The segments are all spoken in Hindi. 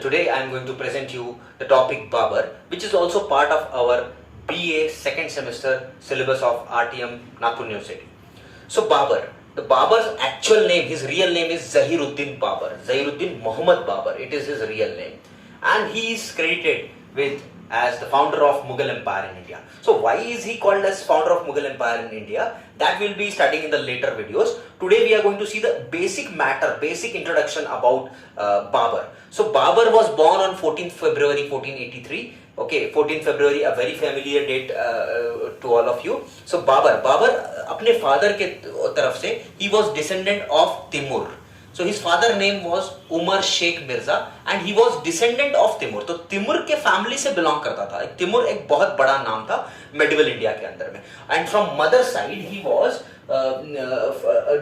today I am going to present you the topic Babur, which is also part of our BA second semester syllabus of RTM Nagpur University. So Babur, the Babur's actual name, his real name is Zahiruddin Babur, Zahiruddin Muhammad Babur, it is his real name, and he is credited with as the founder of Mughal Empire in India. So why is he called as founder of Mughal Empire in India? That we'll be studying in the later videos. Today we are going to see the basic matter, basic introduction about Babur. So Babur was born on 14th February 1483. Okay, 14th February, a very familiar date to all of you. So Babur अपने father के तरफ से he was descendant of Timur. So his father name was Umar Sheikh Mirza and he was descendant of Timur. तो तिमुर के फैमिली से बिलोंग करता था. तिमुर एक बहुत बड़ा नाम था मेडिवल इंडिया के अंदर में. And from mother side he was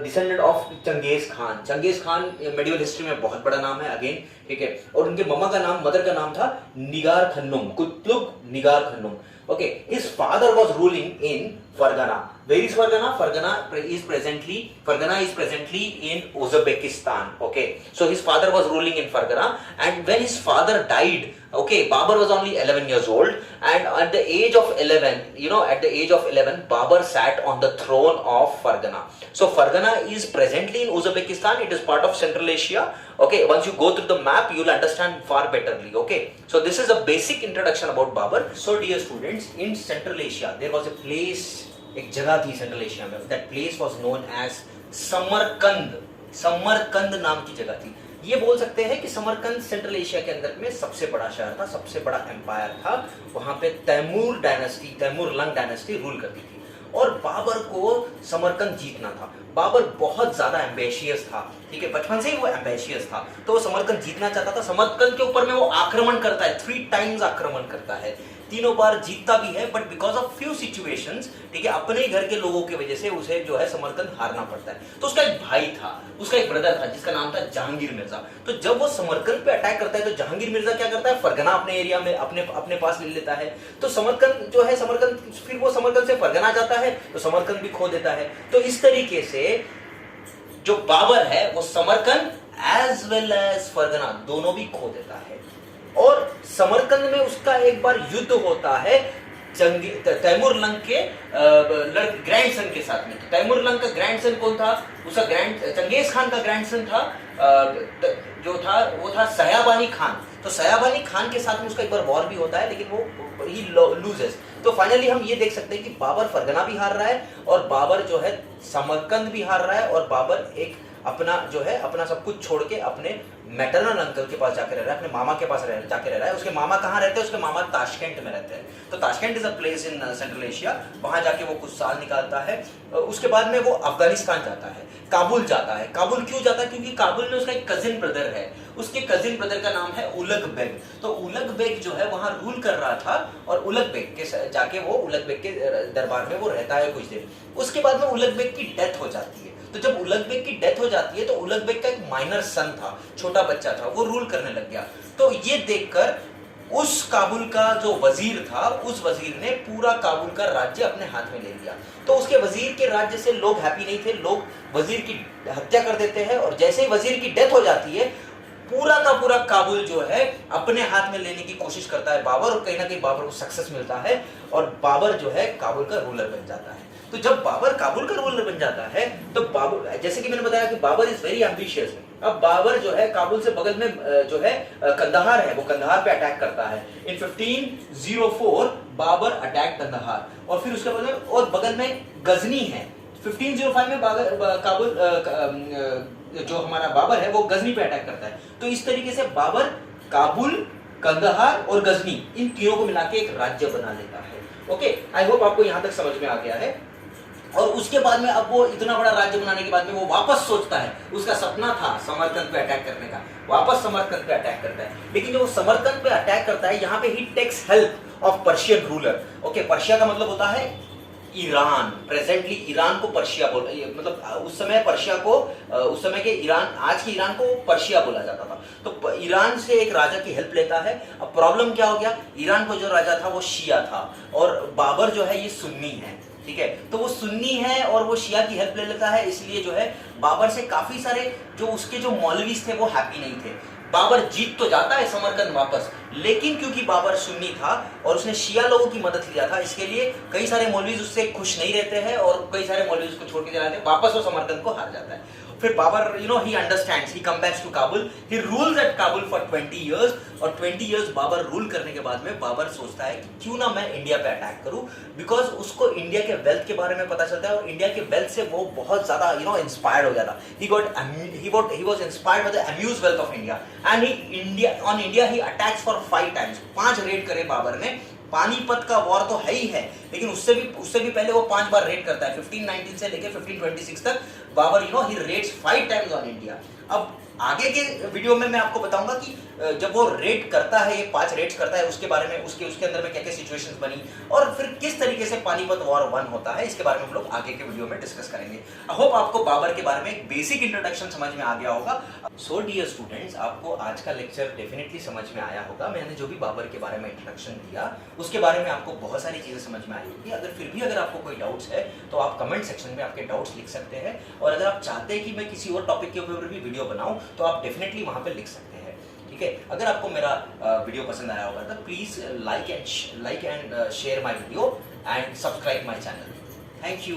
descendant of Changez Khan. Changez Khan medieval history में बहुत बड़ा नाम है अगेन, ठीक है. और उनके मम्मा का नाम, मदर का नाम था निगार खन्नुम, कुतुब निगार खन्नुम. Okay, his father was ruling in Fargana. Where is Fargana? Fargana is presently in Uzbekistan. Okay, so his father was ruling in Fargana, and when his father died, okay, Babur was only 11 years old, and at the age of 11, Babur sat on the throne of Fargana. So Fargana is presently in Uzbekistan. It is part of Central Asia. Okay, once you go through the map, you will understand far betterly. Okay, so this is a basic introduction about Babur. So dear students, in Central Asia, there was a place, एक जगह थी सेंट्रल एशिया में. That place was known as Samarkand. Samarkand नाम की जगह थी. ये बोल सकते हैं कि समरकंद सेंट्रल एशिया के अंदर में सबसे बड़ा शहर था, सबसे बड़ा एम्पायर था. वहां पे तैमूर डायनेस्टी, तैमूर-लंग डायनेस्टी रूल करती थी और बाबर को समरकंद जीतना था. बाबर बहुत ज्यादा एम्बिशियस था, ठीक है, बचपन से ही वो एम्बिशियस था, तो वो समरकंद जीतना चाहता था. समरकंद के ऊपर में वो आक्रमण करता है, 3 टाइम्स आक्रमण करता है, 3 बार जीतता भी है, but because of few situations, ठीक है, अपने ही घर के लोगों की वजह से उसे जो है समरकंद हारना पड़ता है. तो उसका एक भाई था, उसका एक ब्रदर था जिसका नाम था जहांगीर मिर्जा. तो जब वो समरकंद पे अटैक करता है तो जहांगीर मिर्जा क्या करता है, फरगना अपने एरिया में अपने पास ले लेता है. तो समरकंद जो है, समरकंद फिर वो समरकंद से फरगना जाता है तो समरकंद भी खो देता है. तो इस तरीके से जो बाबर है वो Samarkand as well as Fergana दोनों भी खो देता है. और समरकंद में उसका एक बार युद्ध होता है तैमूर-लंग के ग्रैंडसन के साथ में. तो तैमूर-लंग का ग्रैंडसन कौन था? उसका चंगेज खान का ग्रैंडसन था, जो था वो था सयाबानी खान. तो सयाबानी खान के साथ में उसका एक बार वॉर भी होता है, लेकिन वो ही लूजेस. तो फाइनली हम ये देख सकते हैं कि बाबर फरगना भी हार रहा है और बाबर जो है समरकंद भी हार रहा है और बाबर एक अपना जो है अपना सब कुछ छोड़ के अपने मैटरनल अंकल के पास जाके रह रहा है, अपने मामा के पास जाके रह रहा है. उसके मामा कहाँ रहते हैं? उसके मामा ताशकेंट में रहते हैं. तो Tashkent is a place in central Asia. वहां जाके वो कुछ साल निकालता है. उसके बाद में वो अफगानिस्तान जाता है, काबुल जाता है. काबुल क्यों जाता है? क्योंकि काबुल में उसका एक कजिन ब्रदर है. उसके कजिन ब्रदर का नाम है उलग बेग. तो उलग बेग जो है वहां रूल कर रहा था और उलग बेग के जाके वो उलग बेग के दरबार में वो रहता है कुछ दिन. उसके बाद में उलग बेग की डेथ हो जाती है. तो जब उलग बेग की डेथ हो जाती है तो उलग बेग का एक माइनर सन था, छोटा बच्चा था, वो रूल करने लग गया. तो ये देखकर उस काबुल का जो वजीर था, उस वजीर ने पूरा काबुल का राज्य अपने हाथ में ले लिया. तो उसके वजीर के राज्य से लोग हैप्पी नहीं थे, लोग वजीर की हत्या कर देते हैं और जैसे ही वजीर की डेथ हो जाती है पूरा का पूरा काबुल जो है अपने हाथ में लेने की कोशिश करता है बाबर और कहीं ना कहीं बाबर को सक्सेस मिलता है और बाबर जो है काबुल का रूलर बन जाता है. तो जब बाबर काबुल का रूलर बन जाता है तो बाबर, जैसे कि मैंने बताया कि बाबर इज वेरी एम्बिशियस. अब बाबर जो है काबुल से बगल में जो है कंदहार है, वो कंदहार पे अटैक करता है. इन 1504 बाबर अटैक कंदहार और फिर उसके बगल में गजनी है. 1505 में काबुल जो हमारा बाबर है वो गजनी पे अटैक करता है. तो इस तरीके से बाबर काबुल, कंदहार और गजनी इन तीनों को मिला के एक राज्य बना लेता है. ओके, आई होप आपको यहां तक समझ में आ गया है. और उसके बाद में अब वो इतना बड़ा राज्य बनाने के बाद में वो वापस सोचता है, उसका सपना था समरकंद पे अटैक करने का, वापस समरकंद पे अटैक करता है. लेकिन जब वो समरकंद पे अटैक करता है यहाँ पे he takes help of Persian ruler. Okay, Persia का मतलब होता है ईरान. प्रेजेंटली ईरान को पर्शिया मतलब उस समय पर्शिया को, उस समय के ईरान, आज के ईरान को पर्शिया बोला जाता था. तो ईरान से एक राजा की हेल्प लेता है. अब प्रॉब्लम क्या हो गया, ईरान को जो राजा था वो शिया था और बाबर जो है ये सुन्नी है. ठीक है, तो वो सुन्नी है और वो शिया की हेल्प ले लेता है. इसलिए जो है बाबर से काफी सारे जो उसके जो मौलवीज थे वो हैप्पी नहीं थे. बाबर जीत तो जाता है समरकंद वापस, लेकिन क्योंकि बाबर सुन्नी था और उसने शिया लोगों की मदद लिया था, इसके लिए कई सारे मौलवीज उससे खुश नहीं रहते हैं और कई सारे मौलवीज उसको छोड़ के चले जाते हैं, वापस वो समरकंद को हार जाता है। फिर Babar he understands, he comes back to Kabul, he rules at Kabul for 20 years, और 20 years बाबर रूल करने के बाद में बाबर सोचता है कि क्यों ना मैं इंडिया पे अटैक करूं, बिकॉज उसको इंडिया के वेल्थ के बारे में पता चलता है और इंडिया के वेल्थ से वो बहुत ज्यादा इंस्पायर्ड हो जाता। he was inspired by the amuse wealth of India, and on India he attacks for 5 times, 5 red करे बाबर ने। पानीपत का वॉर तो है ही है, लेकिन उससे भी पहले वो 5 बार रेड करता है। 1519 से लेकर 1526 तक बाबर ही रेड्स 5 टाइम्स ऑन इंडिया। अब आगे के वीडियो में मैं आपको बताऊंगा कि जब वो रेड करता है, ये 5 रेड्स करता है, उसके बारे में उसके अंदर में क्या क्या सिचुएशंस बनी और फिर किस तरीके से पानीपत वॉर 1 होता है, इसके बारे में हम लोग आगे के वीडियो में डिस्कस करेंगे। आई होप आपको बाबर के बारे में एक बेसिक इंट्रोडक्शन समझ में आ गया होगा। सो डियर स्टूडेंट्स, आपको आज का लेक्चर डेफिनेटली समझ में आया होगा। मैंने जो भी बाबर के बारे में इंट्रोडक्शन दिया उसके बारे में आपको बहुत सारी चीजें समझ में आई होगी। अगर आपको कोई डाउट्स है तो आप कमेंट सेक्शन में आपके डाउट्स लिख सकते हैं, और अगर आप चाहते हैं कि मैं किसी और टॉपिक के ऊपर भी वीडियो बनाऊं तो आप डेफिनेटली वहां पे लिख सकते हैं। ठीक है, अगर आपको मेरा वीडियो पसंद आया होगा तो please like and share my video and subscribe my channel. Thank you.